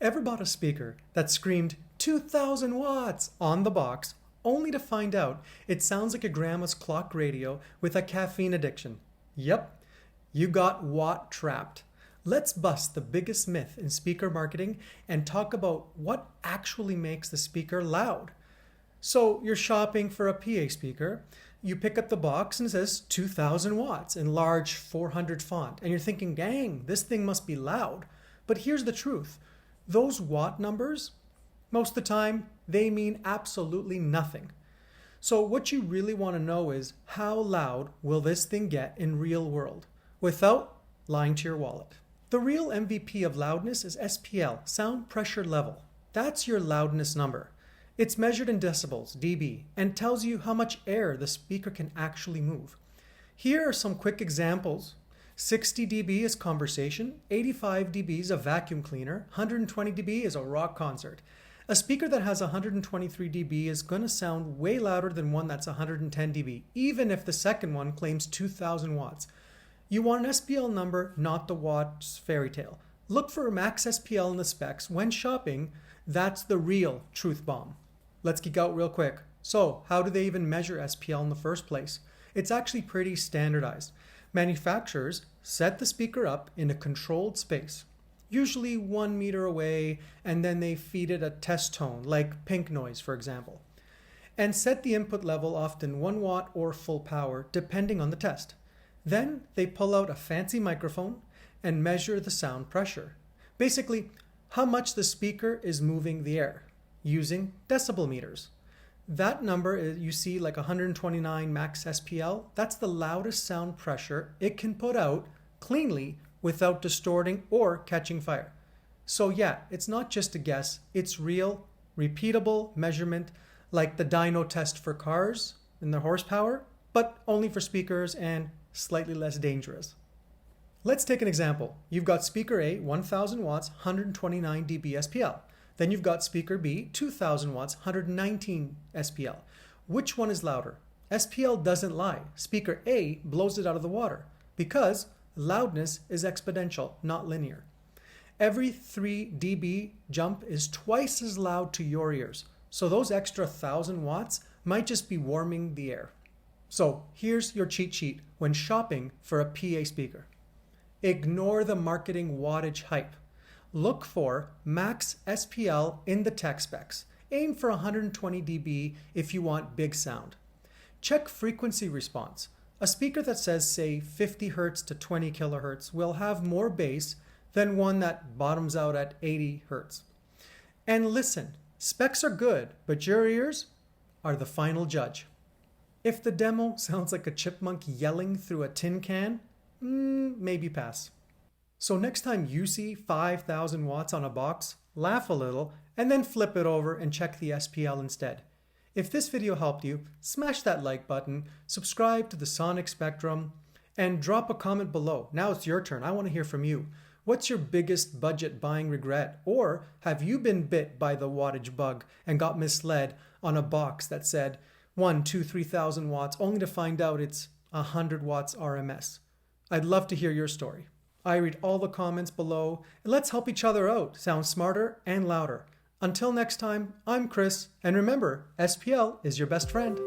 Ever bought a speaker that screamed 2,000 watts on the box only to find out it sounds like your grandma's clock radio with a caffeine addiction? Yep, you got watt trapped. Let's bust the biggest myth in speaker marketing and talk about what actually makes the speaker loud. So you're shopping for a PA speaker, you pick up the box and it says 2,000 watts in large 400 font, and you're thinking, dang, this thing must be loud. But here's the truth. Those watt numbers, most of the time, they mean absolutely nothing. So what you really want to know is how loud will this thing get in real world without lying to your wallet. The real MVP of loudness is SPL, sound pressure level. That's your loudness number. It's measured in decibels, dB, and tells you how much air the speaker can actually move. Here are some quick examples. 60 dB is conversation, 85 dB is a vacuum cleaner, 120 dB is a rock concert. A speaker that has 123 dB is going to sound way louder than one that's 110 dB, even if the second one claims 2,000 watts. You want an SPL number, not the watts fairy tale. Look for max SPL in the specs when shopping. That's the real truth bomb. Let's geek out real quick. So, how do they even measure SPL in the first place? It's actually pretty standardized. Manufacturers set the speaker up in a controlled space, usually 1 meter away, and then they feed it a test tone, like pink noise, for example, and set the input level often 1 watt or full power, depending on the test. Then they pull out a fancy microphone and measure the sound pressure. Basically, how much the speaker is moving the air, using decibel meters. That number you see, like 129 max SPL, that's the loudest sound pressure it can put out cleanly without distorting or catching fire. So yeah, it's not just a guess, it's real, repeatable measurement, like the dyno test for cars and their horsepower, but only for speakers and slightly less dangerous. Let's take an example. You've got speaker A, 1,000 watts, 129 dB SPL. Then you've got speaker B, 2,000 watts, 119 SPL. Which one is louder? SPL doesn't lie. Speaker A blows it out of the water because loudness is exponential, not linear. Every 3 dB jump is twice as loud to your ears. So those extra 1,000 watts might just be warming the air. So here's your cheat sheet when shopping for a PA speaker. Ignore the marketing wattage hype. Look for max SPL in the tech specs. Aim for 120 dB if you want big sound. Check frequency response. A speaker that says, say, 50 Hz to 20 kHz will have more bass than one that bottoms out at 80 Hz. And listen, specs are good, but your ears are the final judge. If the demo sounds like a chipmunk yelling through a tin can, maybe pass. So next time you see 5,000 watts on a box, laugh a little and then flip it over and check the SPL instead. If this video helped you, smash that like button, subscribe to the Sonic Spectrum, and drop a comment below. Now it's your turn. I want to hear from you. What's your biggest budget buying regret? Or have you been bit by the wattage bug and got misled on a box that said 1, 2, 3,000 watts only to find out it's 100 watts RMS? I'd love to hear your story. I read all the comments below, and let's help each other out, sound smarter and louder. Until next time, I'm Chris, and remember, SPL is your best friend.